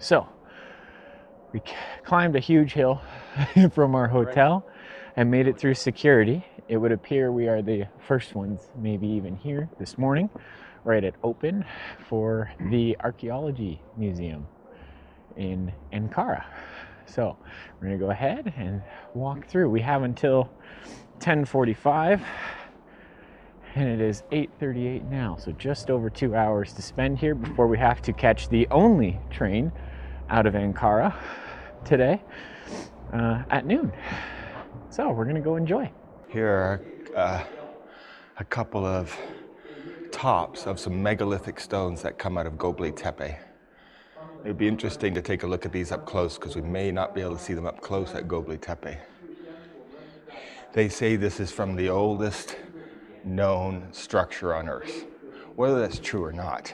So we climbed a huge hill from our hotel and made it through security. It would appear we are the first ones, maybe even here this morning, right at open for the Archaeology Museum in Ankara. So we're gonna go ahead and walk through. We have until 10:45 and it is 8:38 now, so just over 2 hours to spend here before we have to catch the only train out of Ankara today at noon. So we're gonna go enjoy. Here are a couple of tops of some megalithic stones that come out of Göbekli Tepe. It'd be interesting to take a look at these up close because we may not be able to see them up close at Göbekli Tepe. They say this is from the oldest known structure on Earth. Whether that's true or not,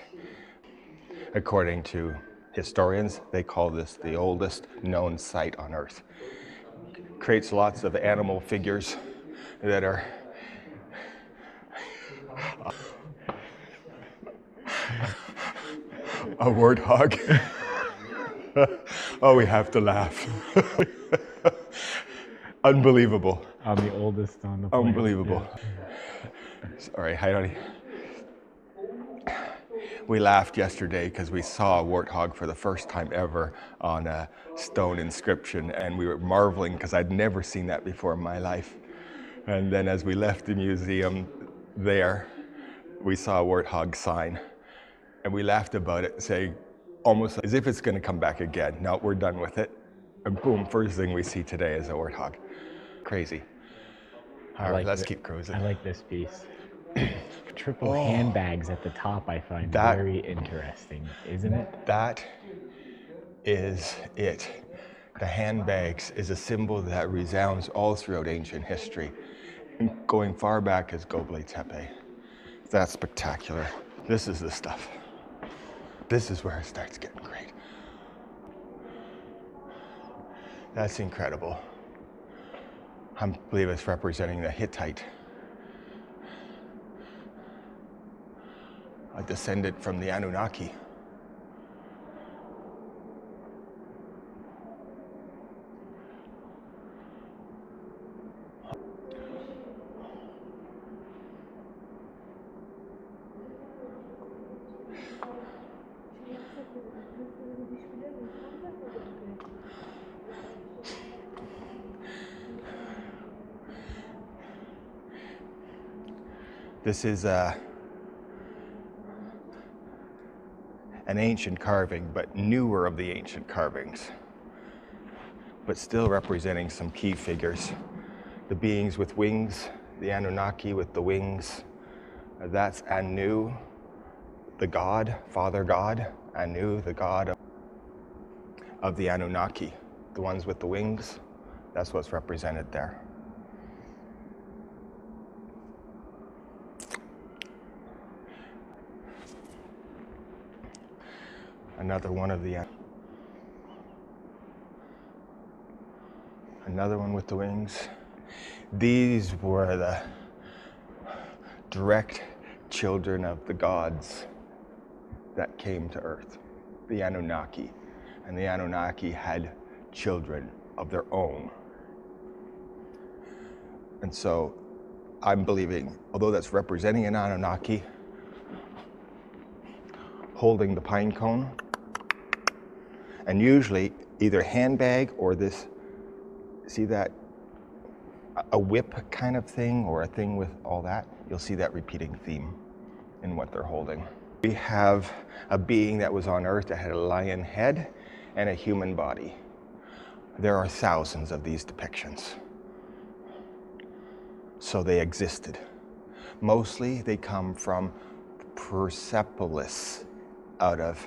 according to historians, they call this the oldest known site on Earth. Creates lots of animal figures that are a warthog. Oh, we have to laugh. Unbelievable. I'm the oldest on the planet. Unbelievable. Yeah. Sorry, hi, honey. We laughed yesterday because we saw a warthog for the first time ever on a stone inscription, and we were marveling because I'd never seen that before in my life. And then as we left the museum there, we saw a warthog sign, and we laughed about it, saying almost as if it's going to come back again. No, we're done with it. And boom, first thing we see today is a warthog. Crazy. All right, let's keep cruising. I like this piece. Triple handbags at the top I find very interesting, isn't it? That is it. The handbags is a symbol that resounds all throughout ancient history, going far back as Göbekli Tepe. That's spectacular. This is the stuff. This is where it starts getting great. That's incredible. I believe it's representing the Hittite, a descendant from the Anunnaki. This is an ancient carving, but newer of the ancient carvings, but still representing some key figures. The beings with wings, the Anunnaki with the wings. That's Anu, the god, father god. Anu, the god of the Anunnaki. The ones with the wings, that's what's represented there. Another one with the wings. These were the direct children of the gods that came to Earth, the Anunnaki. And the Anunnaki had children of their own. And so I'm believing, although that's representing an Anunnaki, holding the pine cone, and usually either handbag or this, see that, a whip kind of thing, or a thing with all that, you'll see that repeating theme in what they're holding. We have a being that was on Earth that had a lion head and a human body. There are thousands of these depictions. So they existed. Mostly they come from Persepolis out of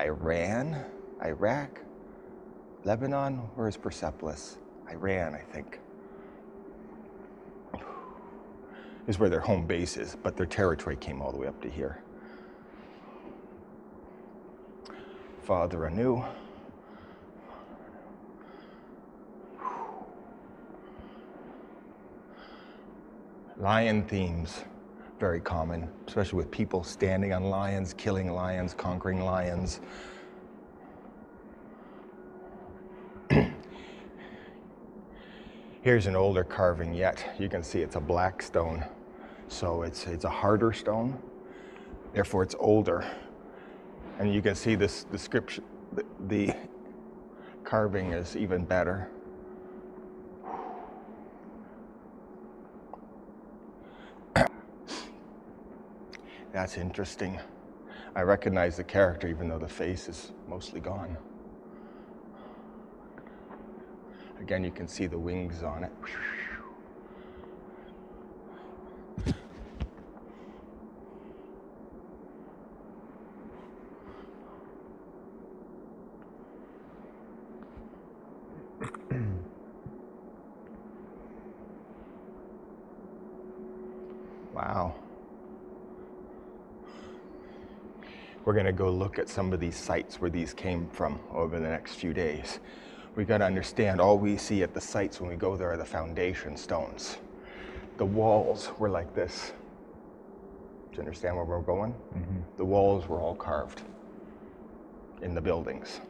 Iran, Iraq, Lebanon. Where is Persepolis? Iran, I think. Is where their home base is, but their territory came all the way up to here. Father Anu. Lion themes, very common, especially with people standing on lions, killing lions, conquering lions. Here's an older carving yet. You can see it's a black stone. So it's a harder stone, therefore it's older. And you can see this description, the carving is even better. That's interesting. I recognize the character even though the face is mostly gone. Again, you can see the wings on it. Wow. We're going to go look at some of these sites where these came from over the next few days. We got to understand all we see at the sites when we go there are the foundation stones. The walls were like this. Do you understand where we're going? Mm-hmm. The walls were all carved in the buildings.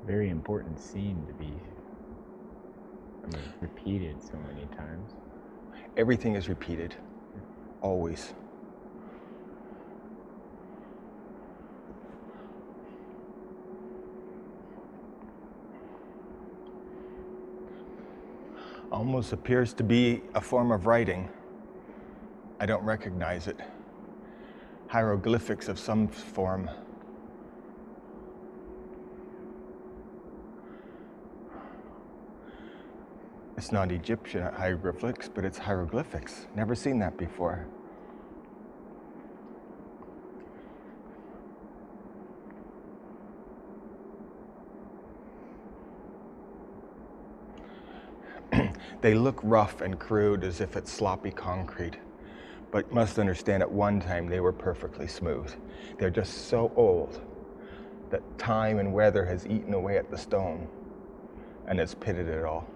Very important scene to be, repeated so many times. Everything is repeated, always. Almost appears to be a form of writing. I don't recognize it. Hieroglyphics of some form. It's not Egyptian hieroglyphics, but it's hieroglyphics. Never seen that before. They look rough and crude as if it's sloppy concrete, but must understand at one time they were perfectly smooth. They're just so old that time and weather has eaten away at the stone and has pitted it all.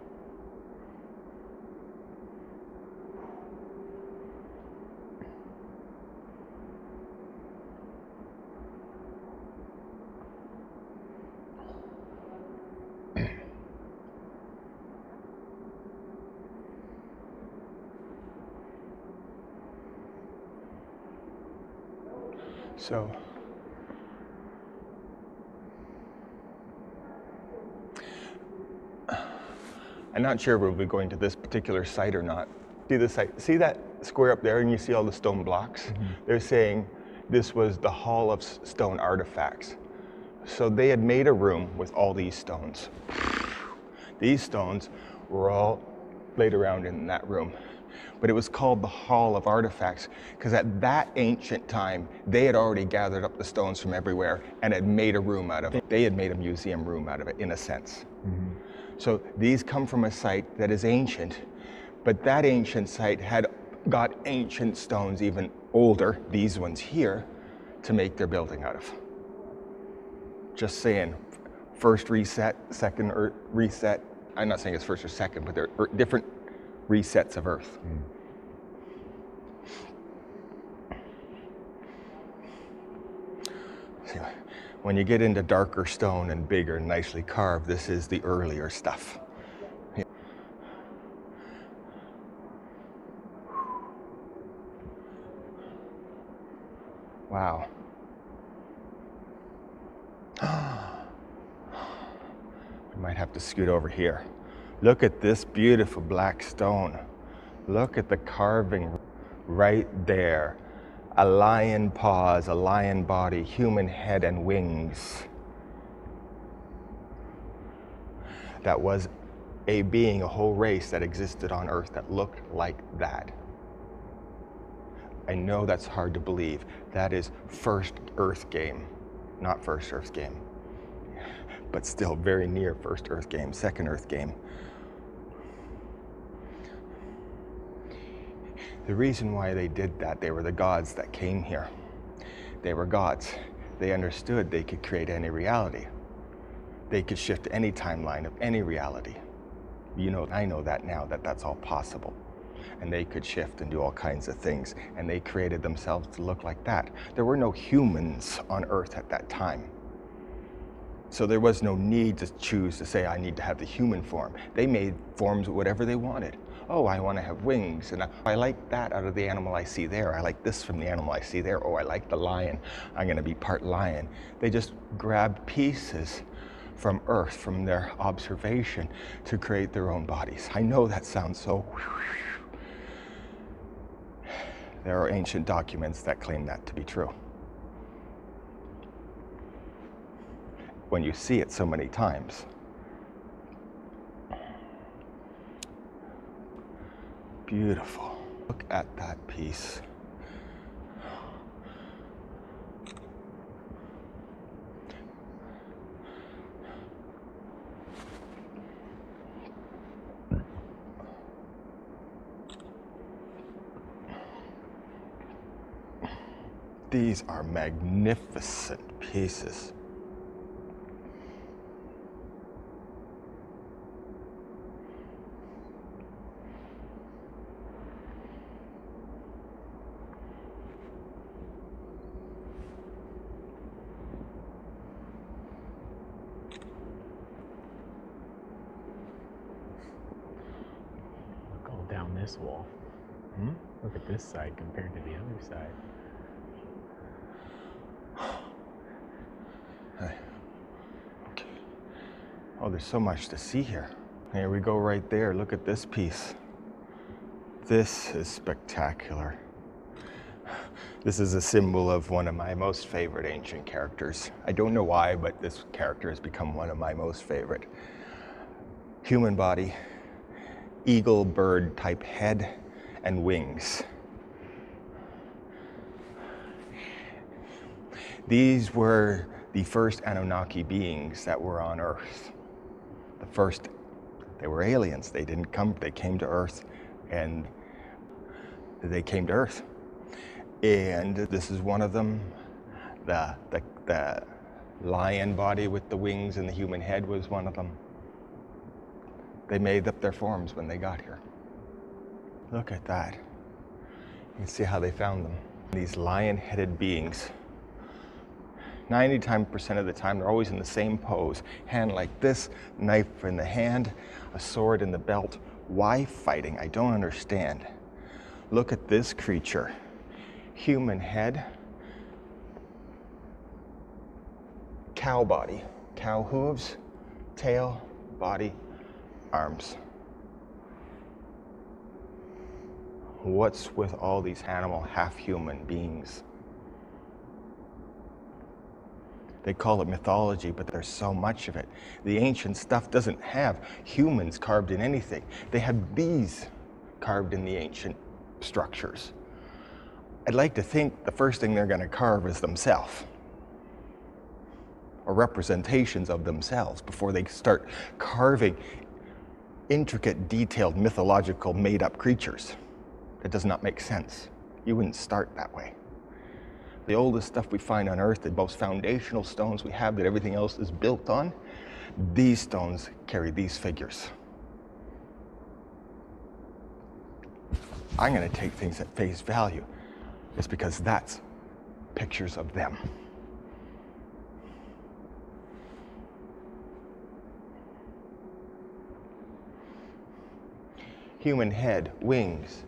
So, I'm not sure we'll be going to this particular site or not. See the site, see that square up there and you see all the stone blocks? Mm-hmm. They're saying this was the Hall of Stone Artifacts. So they had made a room with all these stones. These stones were all laid around in that room. But it was called the Hall of Artifacts because at that ancient time, they had already gathered up the stones from everywhere and had made a room out of it. They had made a museum room out of it, in a sense. Mm-hmm. So these come from a site that is ancient, but that ancient site had got ancient stones even older, these ones here, to make their building out of. Just saying, first reset, second reset. I'm not saying it's first or second, but they're different resets of Earth. Mm. See, when you get into darker stone and bigger, nicely carved, this is the earlier stuff. Yeah. Wow. We might have to scoot over here. Look at this beautiful black stone. Look at the carving right there. A lion paws, a lion body, human head and wings. That was a being, a whole race that existed on Earth that looked like that. I know that's hard to believe. That is first Earth game, not first Earth game, but still very near first Earth game, second Earth game. The reason why they did that, they were the gods that came here. They were gods. They understood they could create any reality. They could shift any timeline of any reality. You know, I know that now, that that's all possible. And they could shift and do all kinds of things. And they created themselves to look like that. There were no humans on Earth at that time. So there was no need to choose to say, I need to have the human form. They made forms whatever they wanted. Oh, I want to have wings, and I like that out of the animal I see there. I like this from the animal I see there. Oh, I like the lion. I'm going to be part lion. They just grabbed pieces from Earth, from their observation, to create their own bodies. I know that sounds so... There are ancient documents that claim that to be true. When you see it so many times. Beautiful. Look at that piece. These are magnificent pieces. Look all down this wall. Look at this side compared to the other side. Okay. Oh, there's so much to see here. Here we go right there. Look at this piece. This is spectacular. This is a symbol of one of my most favorite ancient characters. I don't know why, but this character has become one of my most favorite. Human body, eagle bird type head and wings. These were the first Anunnaki beings that were on Earth. The first, they were aliens. They didn't come, they came to Earth, and they came to Earth. And this is one of them. The lion body with the wings and the human head was one of them. They made up their forms when they got here. Look at that. You can see how they found them. These lion-headed beings. 90% of the time, they're always in the same pose. Hand like this, knife in the hand, a sword in the belt. Why fighting? I don't understand. Look at this creature. Human head, cow body, cow hooves, tail, body, arms. What's with all these animal, half-human beings? They call it mythology, but there's so much of it. The ancient stuff doesn't have humans carved in anything. They have these carved in the ancient structures. I'd like to think the first thing they're going to carve is themselves, or representations of themselves, before they start carving intricate, detailed, mythological, made-up creatures. That does not make sense. You wouldn't start that way. The oldest stuff we find on Earth, the most foundational stones we have that everything else is built on, these stones carry these figures. I'm going to take things at face value. It's because that's pictures of them. Human head, wings.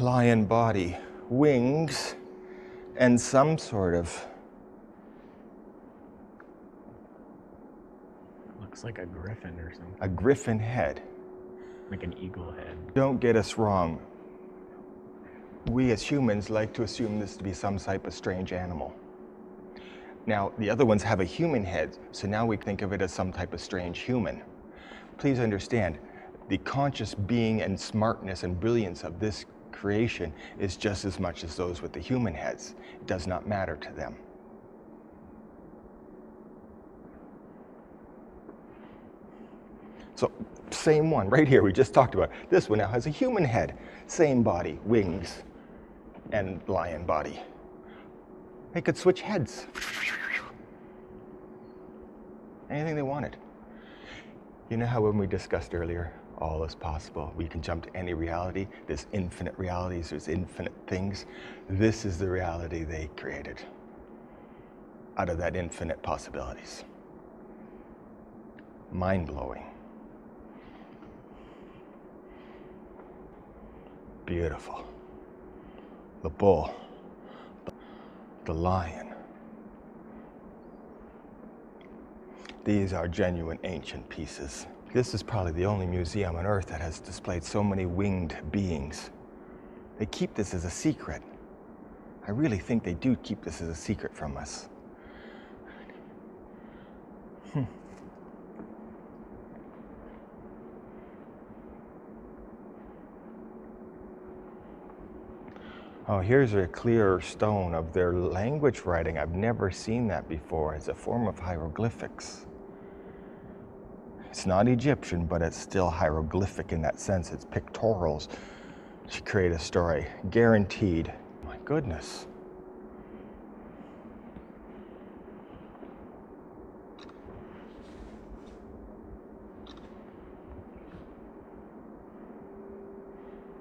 Lion body, wings, and some sort of... Looks like a griffin or something. a griffin head. Like an eagle head. Don't get us wrong. We as humans like to assume this to be some type of strange animal. Now, the other ones have a human head, so now we think of it as some type of strange human. Please understand, the conscious being and smartness and brilliance of this creation is just as much as those with the human heads. It does not matter to them. So, same one right here, we just talked about. This one now has a human head, same body, wings, and lion body. They could switch heads. Anything they wanted. You know how when we discussed earlier, all is possible. We can jump to any reality. There's infinite realities, there's infinite things. This is the reality they created out of that infinite possibilities. Mind-blowing. Beautiful. The bull, the lion. These are genuine ancient pieces. This is probably the only museum on Earth that has displayed so many winged beings. They keep this as a secret. I really think they do keep this as a secret from us. Oh, here's a clearer stone of their language writing. I've never seen that before. It's a form of hieroglyphics. It's not Egyptian, but it's still hieroglyphic in that sense. It's pictorials to create a story. Guaranteed. My goodness.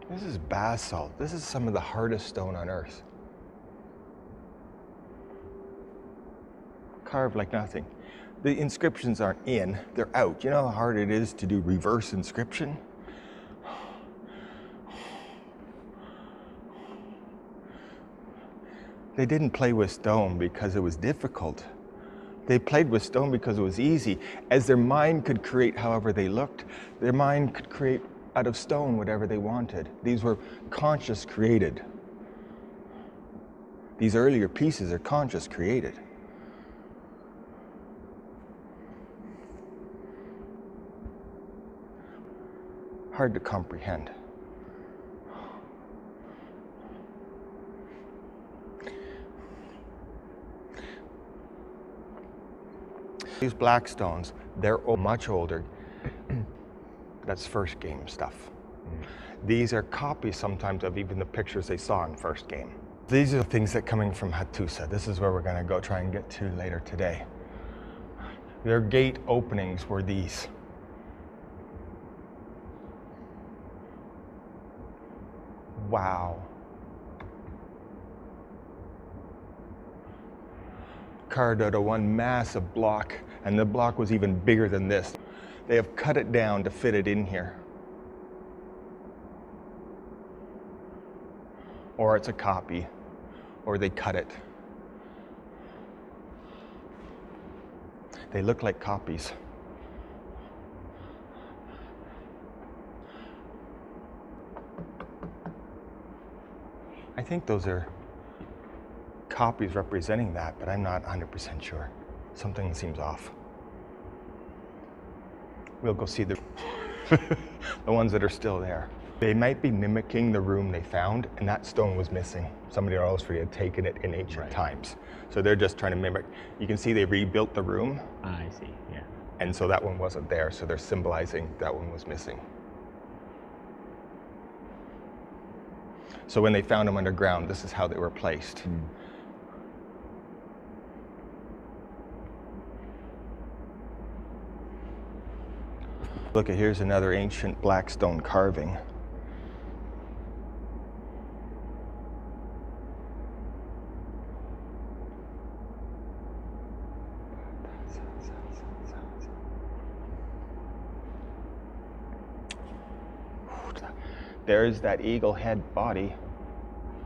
This is basalt. This is some of the hardest stone on Earth. Carved like nothing. The inscriptions aren't in, they're out. You know how hard it is to do reverse inscription? They didn't play with stone because it was difficult. They played with stone because it was easy. As their mind could create however they looked, their mind could create out of stone whatever they wanted. These were conscious created. These earlier pieces are conscious created. Hard to comprehend. These black stones, they're much older. That's first game stuff. These are copies sometimes of even the pictures they saw in first game. These are the things that coming from Hattusa. This is where we're going to go try and get to later today. Their gate openings were these. Wow. Carved out of one massive block, and the block was even bigger than this. They have cut it down to fit it in here. Or it's a copy, or they cut it. They look like copies. I think those are copies representing that, but I'm not 100% sure. Something seems off. We'll go see the ones that are still there. They might be mimicking the room they found, and that stone was missing. Somebody else had taken it in ancient times. So they're just trying to mimic. You can see they rebuilt the room. I see, yeah. And so that one wasn't there, so they're symbolizing that one was missing. So when they found them underground, this is how they were placed. Look, here's another ancient black stone carving. There's that eagle head body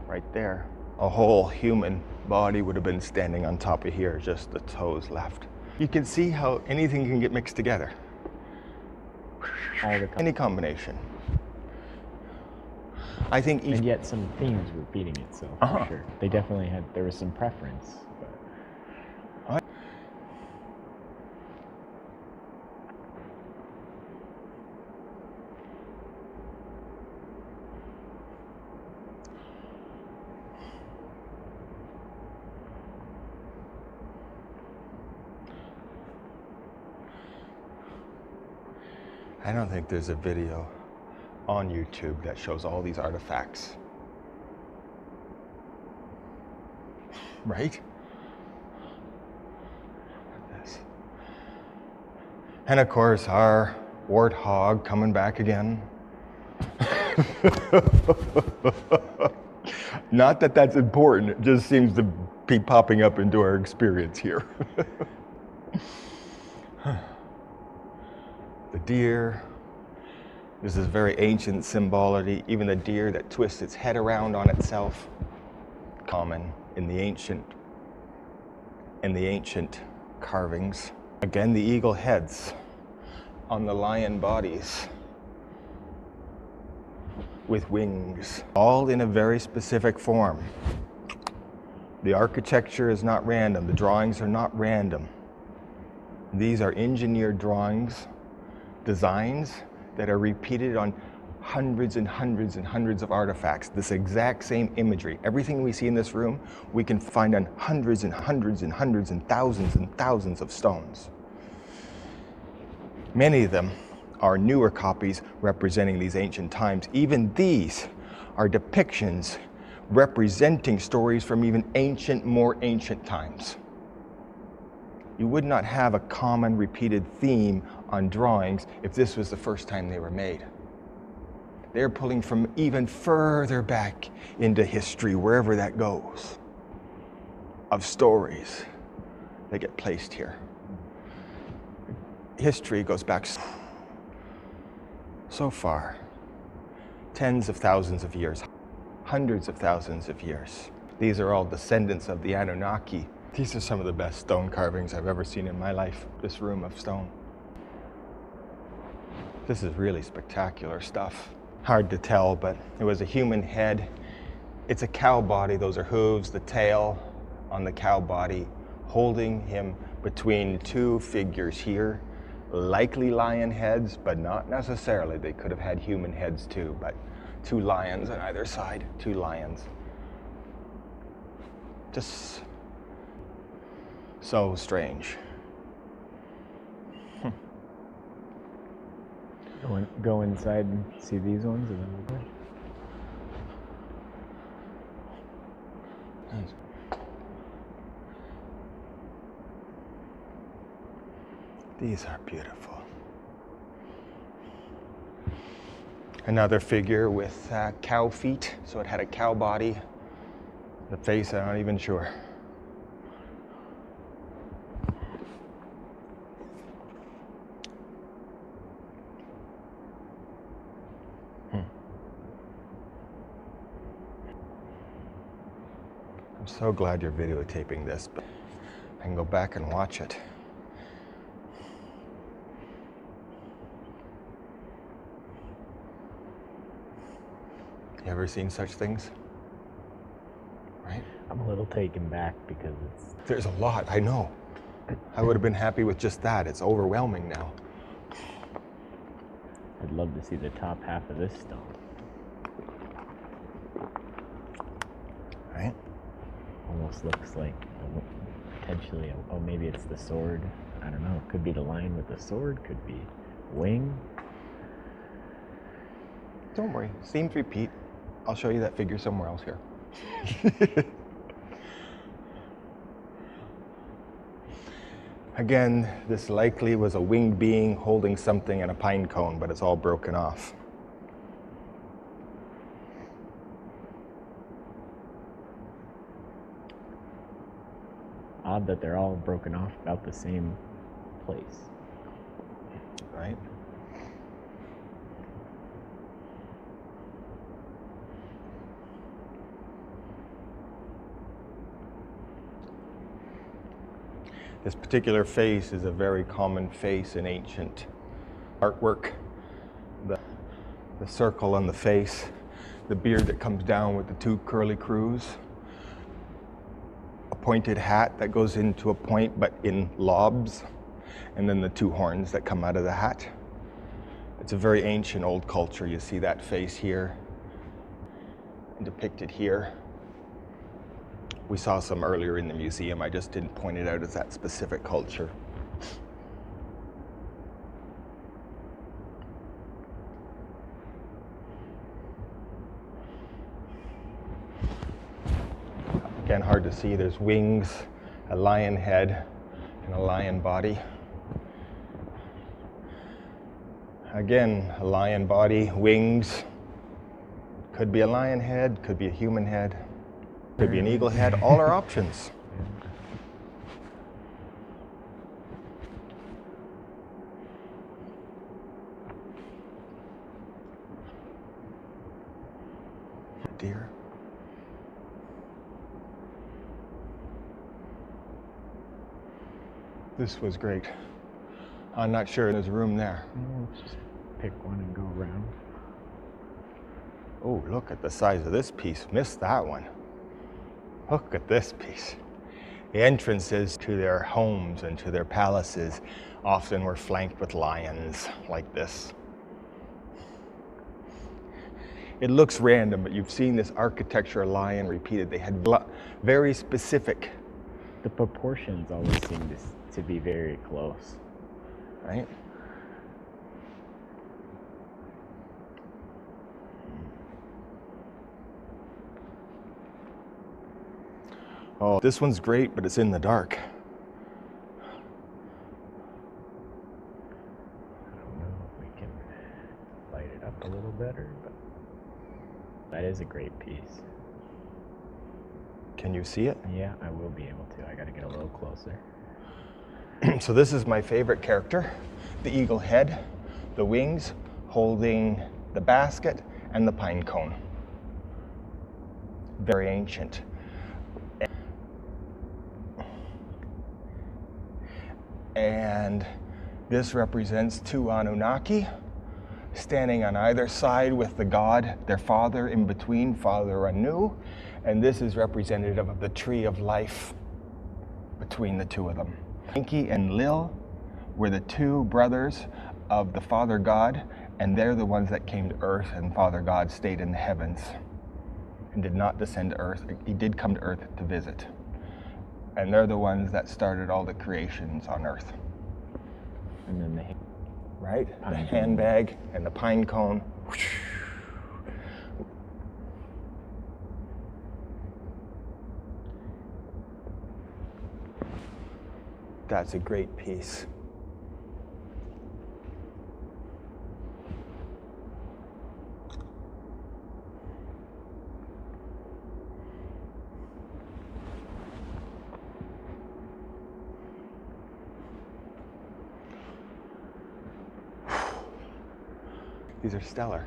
right there. A whole human body would have been standing on top of here, just the toes left. You can see how anything can get mixed together. Any combination. I think each... And yet some themes repeating itself, for sure. They definitely had, there was some preference. But... I don't think there's a video on YouTube that shows all these artifacts. Right? This. And of course, our warthog coming back again. Not that that's important, it just seems to be popping up into our experience here. The deer. This is very ancient symbology. Even the deer that twists its head around on itself. Common in the ancient carvings. Again, the eagle heads on the lion bodies with wings, all in a very specific form. The architecture is not random. The drawings are not random. These are engineered drawings, designs that are repeated on hundreds and hundreds and hundreds of artifacts. This exact same imagery, everything we see in this room, we can find on hundreds and hundreds and hundreds and thousands of stones. Many of them are newer copies representing these ancient times. Even these are depictions representing stories from even more ancient times. You would not have a common repeated theme on drawings if this was the first time they were made. They're pulling from even further back into history, wherever that goes, of stories that get placed here. History goes back so far, tens of thousands of years, hundreds of thousands of years. These are all descendants of the Anunnaki. These are some of the best stone carvings I've ever seen in my life, this room of stone. This is really spectacular stuff. Hard to tell, but it was a human head. It's a cow body, those are hooves, the tail on the cow body, holding him between two figures here. Likely lion heads, but not necessarily. They could have had human heads too, but two lions on either side, two lions. Just so strange. Go inside and see these ones and then we'll go. These are beautiful. Another figure with cow feet, so it had a cow body. The face, I'm not even sure. I'm so glad you're videotaping this, but I can go back and watch it. You ever seen such things? Right? I'm a little taken back because There's a lot, I know. I would have been happy with just that. It's overwhelming now. I'd love to see the top half of this stone. Right? Almost looks like potentially, oh, maybe it's the sword. I don't know. Could be the lion with the sword. Could be wing. Don't worry. Themes repeat. I'll show you that figure somewhere else here. Again, this likely was a winged being holding something in a pine cone, but it's all broken off. Odd that they're all broken off about the same place. Right? This particular face is a very common face in ancient artwork. The circle on the face, the beard that comes down with the two curly crews, a pointed hat that goes into a point but in lobes, and then the two horns that come out of the hat. It's a very ancient old culture. You see that face here, depicted here. We saw some earlier in the museum. I just didn't point it out as that specific culture. Again, hard to see. There's wings, a lion head, and a lion body. Again, a lion body, wings. Could be a lion head, could be a human head, could be an eagle head. All are options. Deer. This was great. I'm not sure there's room there. Let's just pick one and go around. Oh, look at the size of this piece. Missed that one. Look at this piece. The entrances to their homes and to their palaces often were flanked with lions like this. It looks random, but you've seen this architecture lion repeated. They had very specific. The proportions always seem to be very close. Right? Oh, this one's great, but it's in the dark. I don't know if we can light it up a little better, but that is a great piece. Can you see it? Yeah, I will be able to. I gotta get a little closer. So this is my favorite character, the eagle head, the wings holding the basket and the pine cone. Very ancient. And this represents two Anunnaki standing on either side with the god, their father in between, Father Anu. And this is representative of the tree of life between the two of them. Enki and Lil were the two brothers of the Father God, and they're the ones that came to earth, and Father God stayed in the heavens and did not descend to earth. He did come to earth to visit. And they're the ones that started all the creations on earth. And then right? The handbag and the pine cone. That's a great piece. These are stellar.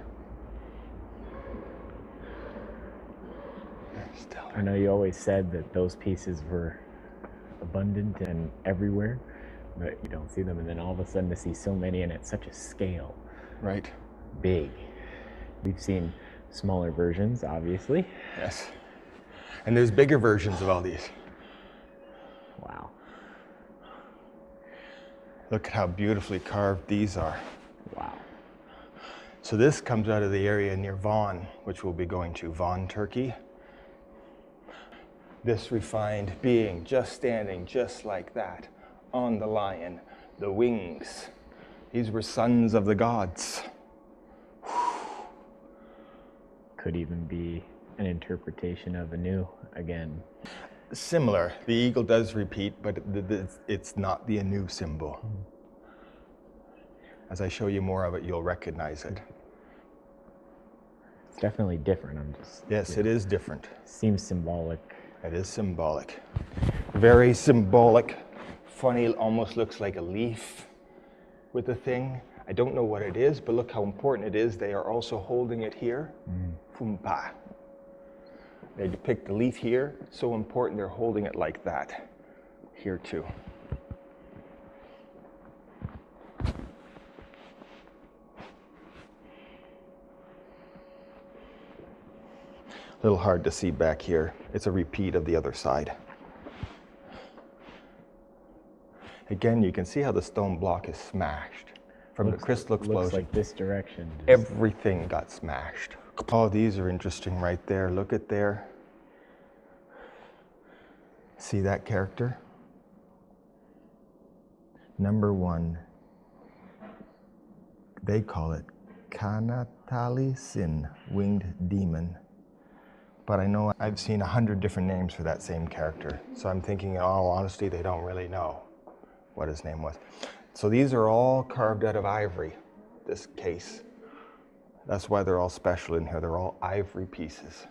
They're stellar. I know you always said that those pieces were abundant and everywhere, but you don't see them, and then all of a sudden to see so many and at such a scale. Right. Big. We've seen smaller versions, obviously. Yes. And there's bigger versions of all these. Wow. Look at how beautifully carved these are. Wow. So this comes out of the area near Van, which we'll be going to, Van, Turkey. This refined being just standing just like that on the lion, the wings. These were sons of the gods. Could even be an interpretation of Anu again. Similar. The eagle does repeat, but it's not the Anu symbol. As I show you more of it, you'll recognize it. It's definitely different. Yes, it is different. Seems symbolic. It is symbolic. Very symbolic. Funny, it almost looks like a leaf with the thing. I don't know what it is, but look how important it is. They are also holding it here. Fumpa. They depict the leaf here. So important, they're holding it like that here too. A little hard to see back here. It's a repeat of the other side. Again, you can see how the stone block is smashed from the crystal explosion. Looks like this direction. Everything got smashed. Oh, these are interesting right there. Look at there. See that character? Number 1. They call it Kanatali Sin, winged demon. but I know I've seen 100 different names for that same character. So I'm thinking, in all honesty, they don't really know what his name was. So these are all carved out of ivory, this case. That's why they're all special in here. They're all ivory pieces.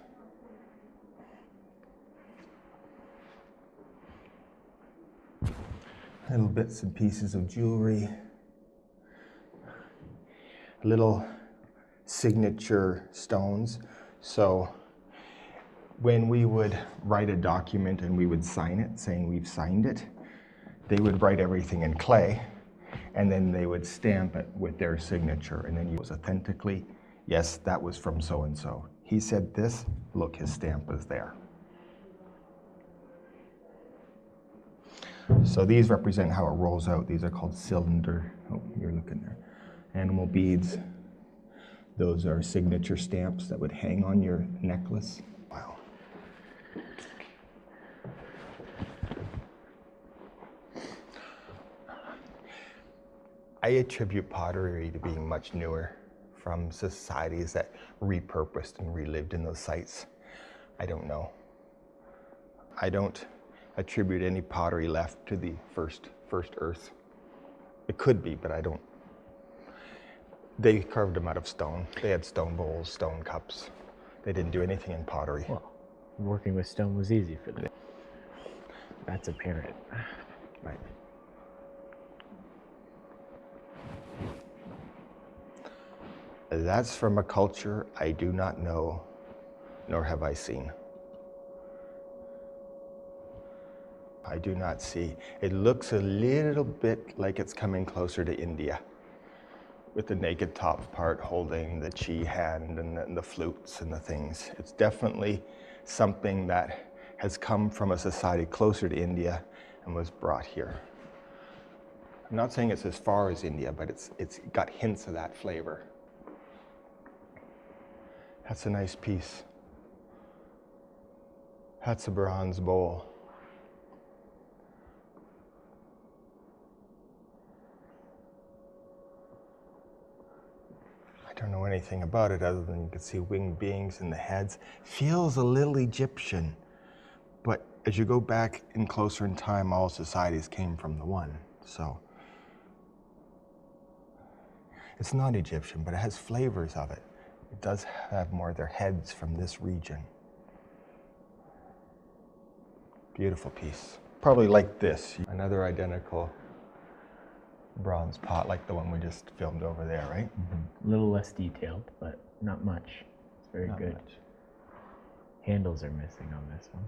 Little bits and pieces of jewelry. Little signature stones. So when we would write a document and we would sign it, saying we've signed it, they would write everything in clay, and then they would stamp it with their signature, and then you was authentically, yes, that was from so-and-so. He said this, look, his stamp is there. So these represent how it rolls out. These are called cylinder, oh, you're looking there. Animal beads. Those are signature stamps that would hang on your necklace. Wow. I attribute pottery to being much newer from societies that repurposed and relived in those sites. I don't know. I don't attribute any pottery left to the first earth. It could be, but I don't. They carved them out of stone. They had stone bowls, stone cups. They didn't do anything in pottery. Well, working with stone was easy for them. That's apparent. Right. That's from a culture I do not know, nor have I seen. I do not see. It looks a little bit like it's coming closer to India, with the naked top part holding the chi hand and the flutes and the things. It's definitely something that has come from a society closer to India and was brought here. I'm not saying it's as far as India, but it's got hints of that flavor. That's a nice piece. That's a bronze bowl. I don't know anything about it other than you can see winged beings in the heads. Feels a little Egyptian, but as you go back in closer in time, all societies came from the one, so. It's not Egyptian, but it has flavors of it. It does have more of their heads from this region. Beautiful piece. Probably like this. Another identical bronze pot like the one we just filmed over there, right? Mm-hmm. A little less detailed, but not much. It's very good. Much. Handles are missing on this one.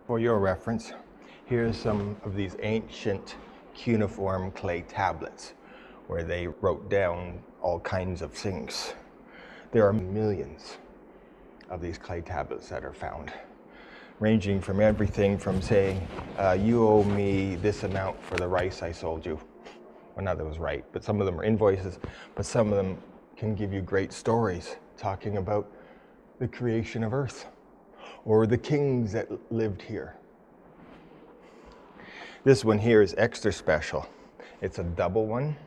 For your reference, here's some of these ancient cuneiform clay tablets where they wrote down all kinds of things. There are millions of these clay tablets that are found, ranging from everything from saying, you owe me this amount for the rice I sold you. Well, not that it was right, but some of them are invoices, but some of them can give you great stories talking about the creation of Earth or the kings that lived here. This one here is extra special. It's a double one.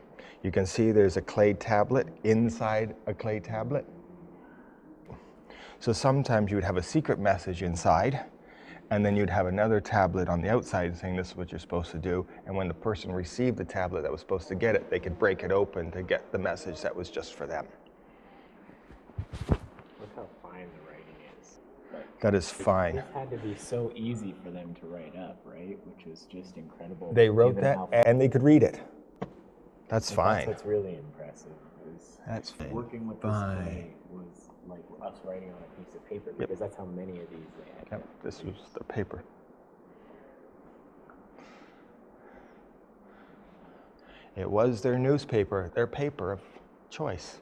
You can see there's a clay tablet inside a clay tablet. So sometimes you would have a secret message inside, and then you'd have another tablet on the outside saying this is what you're supposed to do. And when the person received the tablet that was supposed to get it, they could break it open to get the message that was just for them. Look how fine the writing is. That is fine. This had to be so easy for them to write up, right? Which was just incredible. They wrote that and they could read it. That's fine. That's what's really impressive. That's fine. Working with this clay was like us writing on a piece of paper, because that's how many of these they had. Yep, this was the paper. It was their newspaper, their paper of choice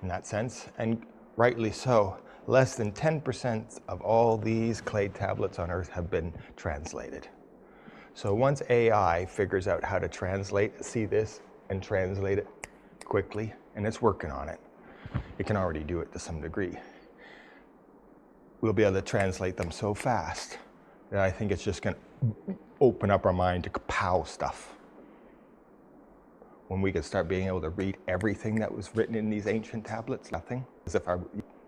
in that sense, and rightly so. Less than 10% of all these clay tablets on Earth have been translated. So once AI figures out how to see this and translate it quickly, and it's working on it, it can already do it to some degree. We'll be able to translate them so fast that I think it's just going to open up our mind to kapow stuff. when we could start being able to read everything that was written in these ancient tablets? Nothing. As if I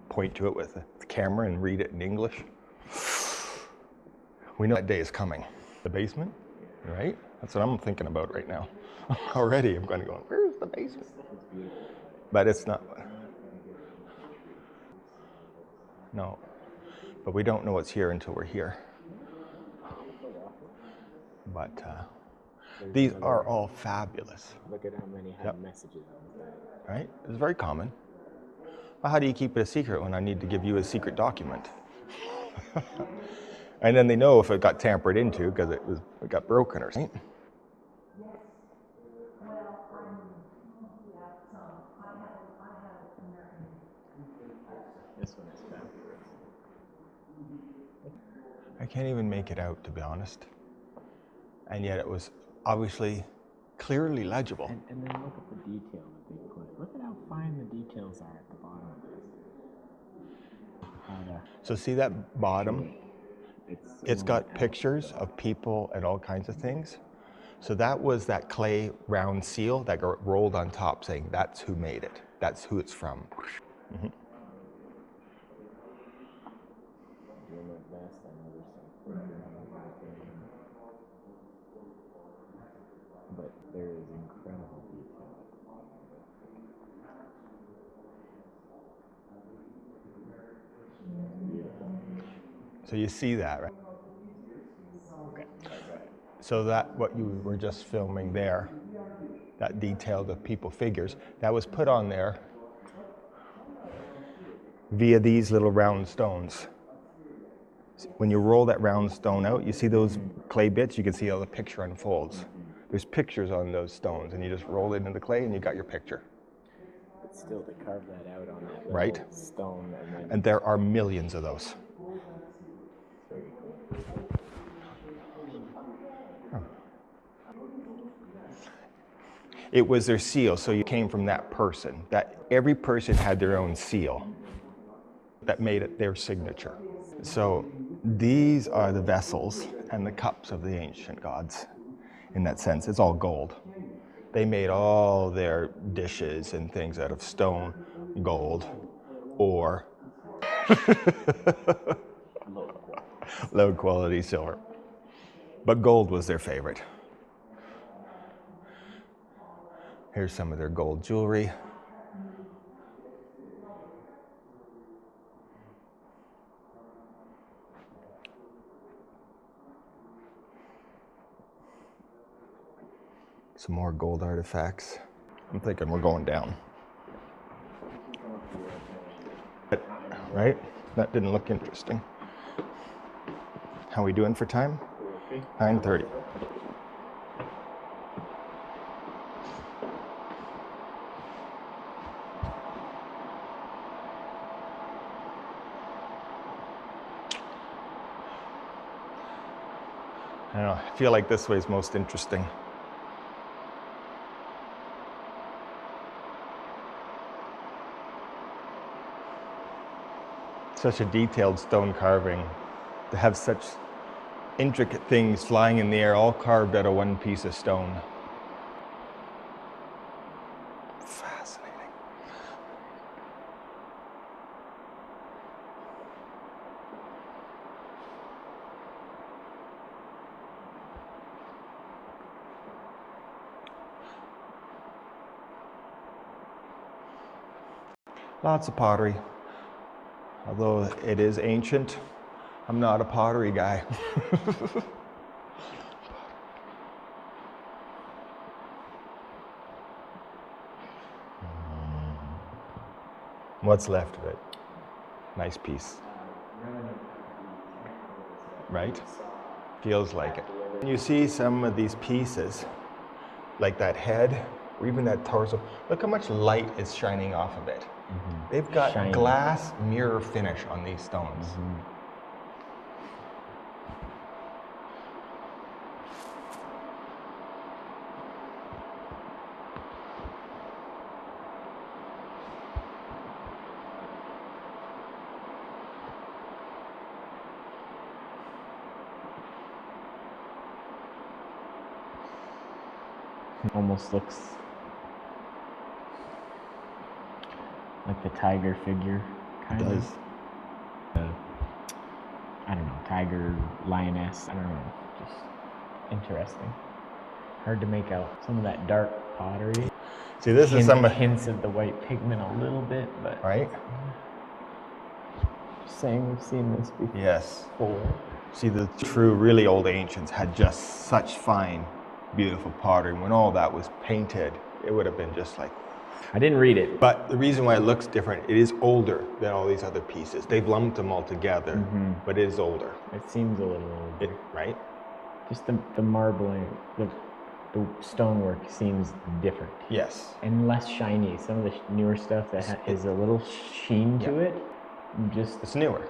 point to it with the camera and read it in English. We know that day is coming. The basement, right? That's what I'm thinking about right now. Already I'm going to go, where's the basement? But it's not. No. But we don't know what's here until we're here. But these are all fabulous. Look at how many have messages on that. Right? It's very common. Well, how do you keep it a secret when I need to give you a secret document? And then they know if it got tampered into because it got broken or something. This one is fabulous. I can't even make it out, to be honest. And yet it was obviously clearly legible. And then look at the detail that they put. Look at how fine the details are at the bottom of this. So see that bottom? It's got pictures of people and all kinds of things. So that was that clay round seal that got rolled on top saying that's who made it. That's who it's from. Mm-hmm. But there is incredible detail. So you see that, right? Okay, go ahead. So that what you were just filming there, that detail, the people figures, that was put on there via these little round stones. When you roll that round stone out, you see those clay bits, you can see how the picture unfolds. There's pictures on those stones, and you just roll it into the clay and you got your picture. But still, to carve that out on that little right? stone. And there are millions of those. Very cool. It was their seal, so you came from that person. That every person had their own seal that made it their signature. So these are the vessels and the cups of the ancient gods. In that sense, it's all gold. They made all their dishes and things out of stone, gold, or low quality silver. But gold was their favorite. Here's some of their gold jewelry. Some more gold artifacts. I'm thinking we're going down. Right? That didn't look interesting. How are we doing for time? 9:30. I don't know, I feel like this way is most interesting. Such a detailed stone carving, to have such intricate things flying in the air, all carved out of one piece of stone. Fascinating. Lots of pottery. Although it is ancient, I'm not a pottery guy. What's left of it? Nice piece. Right? Feels like it. When you see some of these pieces, like that head, or even that torso, look how much light is shining off of it. Mm-hmm. They've got shiny glass mirror finish on these stones. Mm-hmm. Almost looks like the tiger figure, kind of. I don't know, tiger, lioness, I don't know, just interesting. Hard to make out some of that dark pottery. See, this is some hints of the white pigment a little bit, but right. Just saying, we've seen this before. Yes. Before. See, the true, really old ancients had just such fine, beautiful pottery. When all that was painted, it would have been just like. I didn't read it. But the reason why it looks different, it is older than all these other pieces. They've lumped them all together, but it is older. It seems a little older. Right? Just the marbling, the stonework seems different. Yes. And less shiny. Some of the newer stuff that is a little sheen to it. Just it's newer.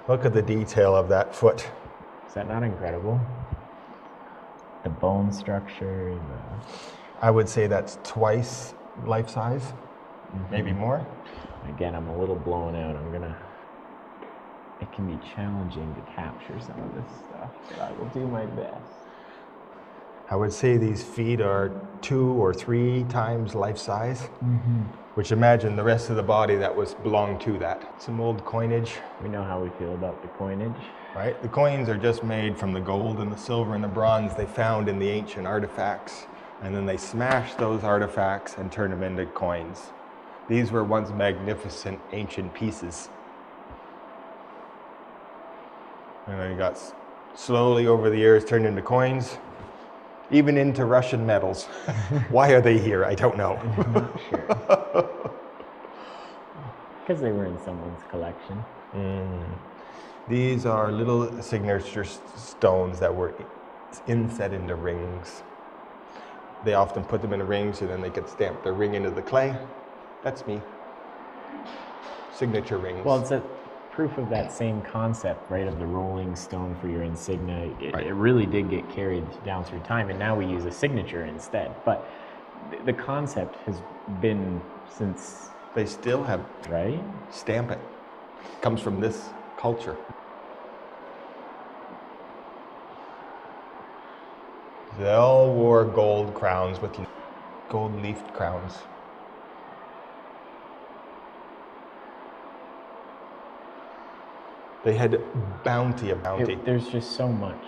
Look at the detail of that foot. Is that not incredible? The bone structure, I would say that's twice life size, maybe more. Again, I'm a little blown out. It can be challenging to capture some of this stuff, but I will do my best. I would say these feet are 2 or 3 times life size, which imagine the rest of the body that belonged to that. Some old coinage. We know how we feel about the coinage. Right? The coins are just made from the gold and the silver and the bronze they found in the ancient artifacts. And then they smashed those artifacts and turned them into coins. These were once magnificent ancient pieces. And they got slowly over the years turned into coins, even into Russian medals. Why are they here? I don't know. I'm not sure. Because they were in someone's collection. These are little signature stones that were inset into rings. They often put them in a ring so then they could stamp their ring into the clay. That's me. Signature rings. Well, it's a proof of that same concept, right, of the rolling stone for your insignia. It really did get carried down through time, and now we use a signature instead. But the concept has been since... They still have... Right? Stamp it. Comes from this culture. They all wore gold crowns with gold leafed crowns. They had bounty. There's just so much.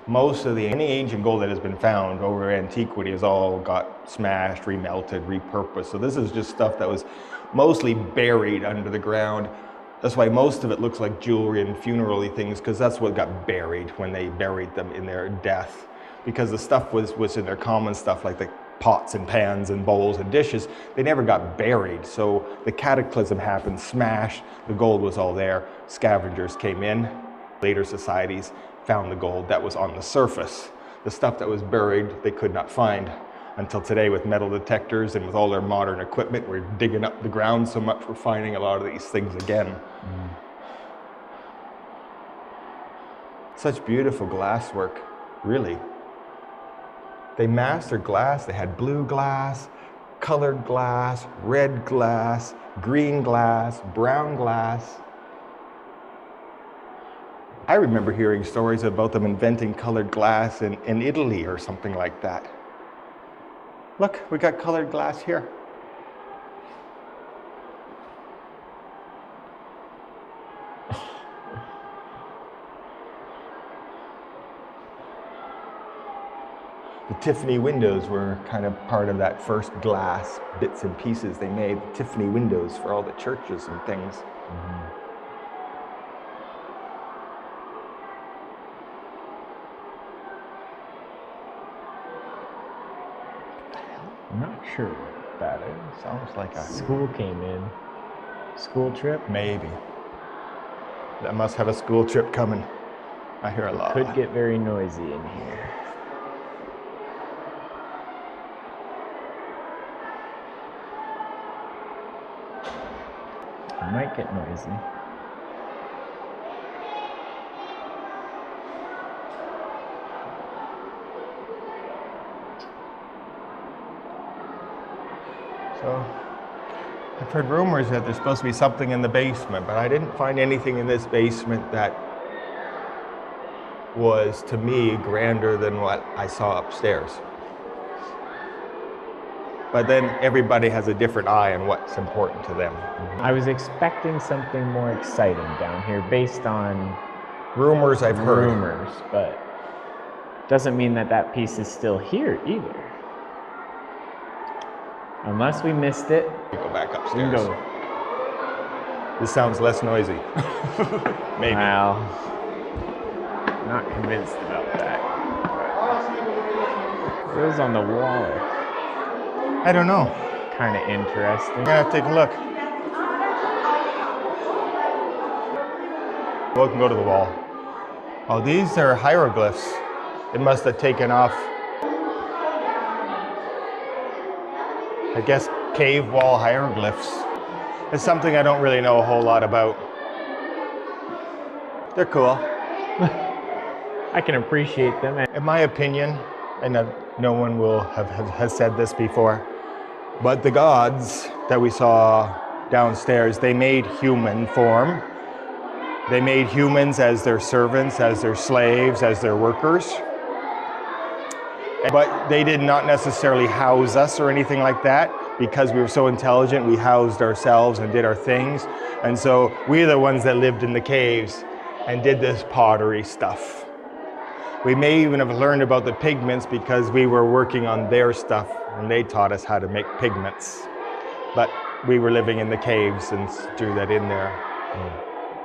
Most of any ancient gold that has been found over antiquity has all got smashed, remelted, repurposed. So this is just stuff that was mostly buried under the ground. That's why most of it looks like jewelry and funerary things, because that's what got buried when they buried them in their death. Because the stuff was in their common stuff, like the pots and pans and bowls and dishes. They never got buried. So the cataclysm happened, smashed, the gold was all there. Scavengers came in. Later societies found the gold that was on the surface. The stuff that was buried, they could not find. Until today, with metal detectors and with all their modern equipment, we're digging up the ground so much we're finding a lot of these things again. Such beautiful glasswork, really. They mastered glass. They had blue glass, colored glass, red glass, green glass, brown glass. I remember hearing stories about them inventing colored glass in Italy or something like that. Look, we got colored glass here. The Tiffany windows were kind of part of that first glass bits and pieces they made. The Tiffany windows for all the churches and things. I'm not sure what that is. Sounds like a school came in. School trip? Maybe. That must have a school trip coming. I hear a lot. Could get very noisy in here. It might get noisy. So, I've heard rumors that there's supposed to be something in the basement, but I didn't find anything in this basement that was, to me, grander than what I saw upstairs. but then everybody has a different eye on what's important to them. I was expecting something more exciting down here based on Rumors I've heard. rumors, but doesn't mean that that piece is still here either. Unless we missed it. We go back We upstairs. can go. This sounds less noisy. Maybe. Well, not convinced about that. What is on the wall? I don't know. Kind of interesting. We're gonna have to take a look. We can go to the wall. Oh, these are hieroglyphs. It must have taken off, I guess, cave wall hieroglyphs. It's something I don't really know a whole lot about. They're cool. I can appreciate them. In my opinion, and no one will has said this before, but the gods that we saw downstairs, they made human form. They made humans as their servants, as their slaves, as their workers. But they did not necessarily house us or anything like that. Because we were so intelligent, we housed ourselves and did our things. And so we're the ones that lived in the caves and did this pottery stuff. We may even have learned about the pigments because we were working on their stuff and they taught us how to make pigments. But we were living in the caves and drew that in there.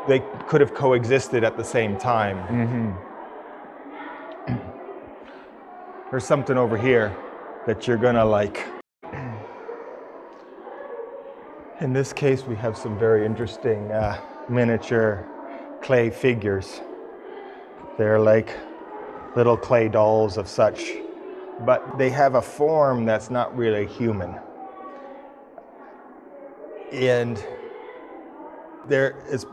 They could have coexisted at the same time. There's something over here that you're gonna like. In this case, we have some very interesting miniature clay figures. They're like little clay dolls of such, but they have a form that's not really human. And there is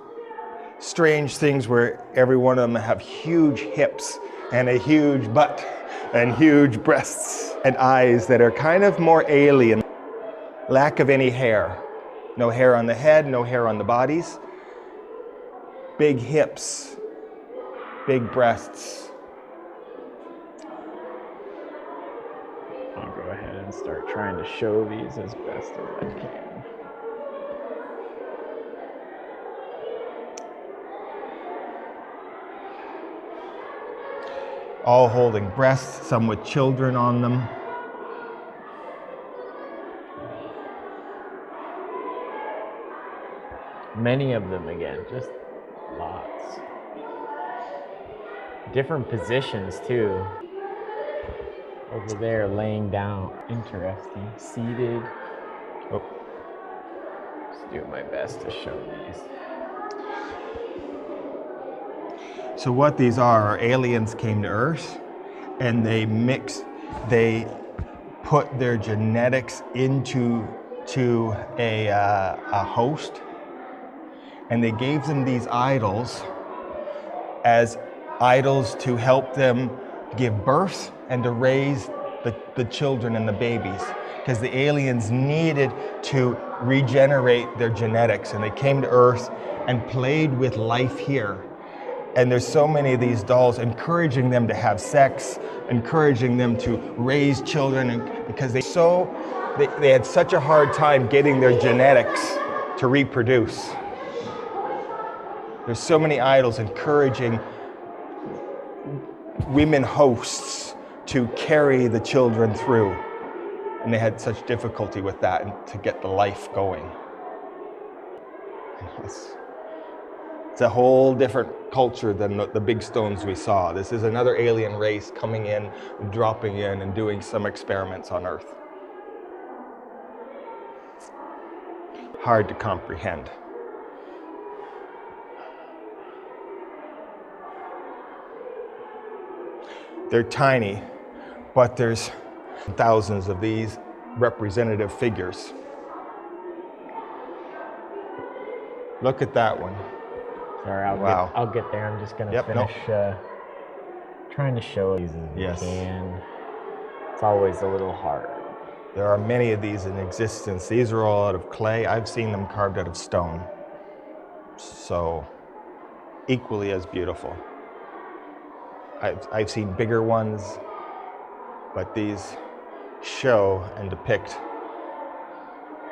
strange things where every one of them have huge hips and a huge butt and huge breasts and eyes that are kind of more alien. Lack of any hair. No hair on the head, no hair on the bodies. Big hips, big breasts. I'll go ahead and start trying to show these as best as I can. All holding breasts, some with children on them. Many of them again, just lots. Different positions too. Over there, laying down. Interesting. Seated. Oh. Just do my best to show these. So what these are aliens came to Earth and they put their genetics into a host, and they gave them these idols as idols to help them give birth and to raise the children and the babies, because the aliens needed to regenerate their genetics, and they came to Earth and played with life here. And there's so many of these dolls encouraging them to have sex, encouraging them to raise children, and because they had such a hard time getting their genetics to reproduce. There's so many idols encouraging women hosts to carry the children through. And they had such difficulty with that and to get the life going. It's a whole different culture than the big stones we saw. This is another alien race coming in, dropping in, and doing some experiments on Earth. Hard to comprehend. They're tiny, but there's thousands of these representative figures. Look at that one. Sorry, I'll get there. I'm just gonna finish trying to show these as we can. It's always a little hard. There are many of these in existence. These are all out of clay. I've seen them carved out of stone. So, equally as beautiful. I've seen bigger ones, but these show and depict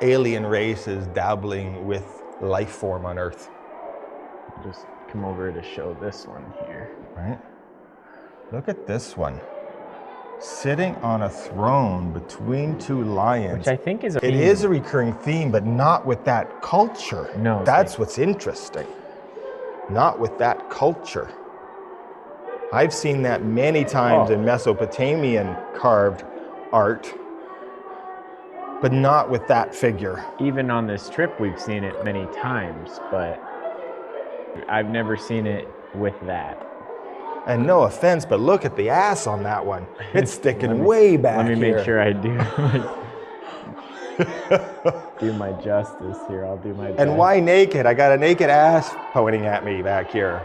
alien races dabbling with life form on Earth. Just come over to show this one here. Right? Look at this one. Sitting on a throne between two lions. Which I think is a It theme. is a recurring theme, but not with that culture. No. That's what's interesting. Not with that culture. I've seen that many times in Mesopotamian carved art, but not with that figure. Even on this trip, we've seen it many times, but I've never seen it with that. And no offense, but look at the ass on that one. It's sticking way back here. Let me make sure I do my justice here. I'll do my best. And why naked? I got a naked ass pointing at me back here.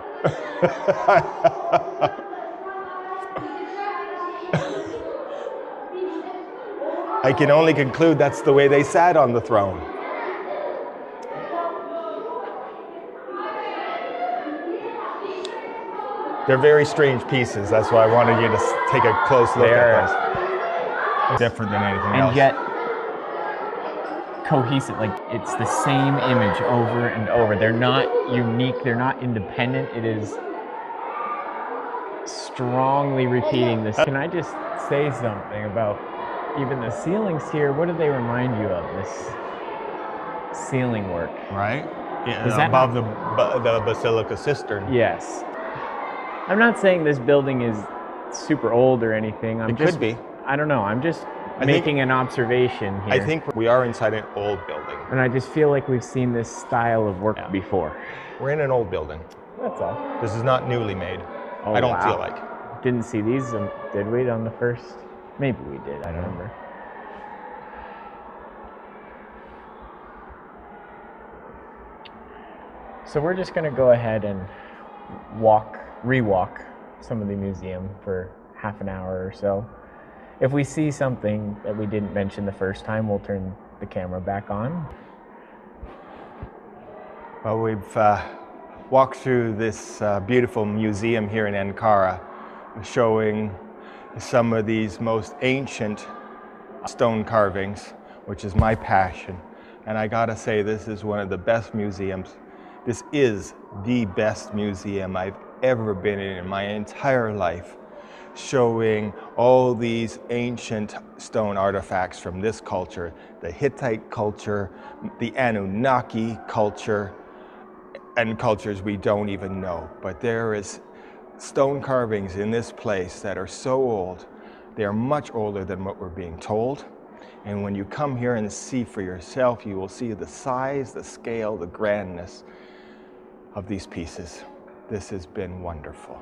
I can only conclude that's the way they sat on the throne. They're very strange pieces. That's why I wanted you to take a close look at those. Different than anything else. And yet cohesive, like it's the same image over and over. They're not unique, they're not independent. It is strongly repeating this. Can I just say something about even the ceilings here? What do they remind you of, this ceiling work? Right? Yeah, Is that above the basilica cistern. Yes. I'm not saying this building is super old or anything. It could be. I don't know. I'm just making an observation here. I think we are inside an old building. And I just feel like we've seen this style of work before. We're in an old building. That's all. This is not newly made. Oh, I don't wow. feel like. Didn't see these, did we, on the first? Maybe we did, I don't remember. So we're just gonna go ahead and rewalk some of the museum for half an hour or so. If we see something that we didn't mention the first time, we'll turn the camera back on. Well, we've walked through this beautiful museum here in Ankara, showing some of these most ancient stone carvings, which is my passion. And I gotta say, this is one of the best museums. This is the best museum I've ever been in my entire life, showing all these ancient stone artifacts from this culture, the Hittite culture, the Anunnaki culture, and cultures we don't even know. But there is stone carvings in this place that are so old. They are much older than what we're being told. And when you come here and see for yourself, you will see the size, the scale, the grandness of these pieces. This has been wonderful.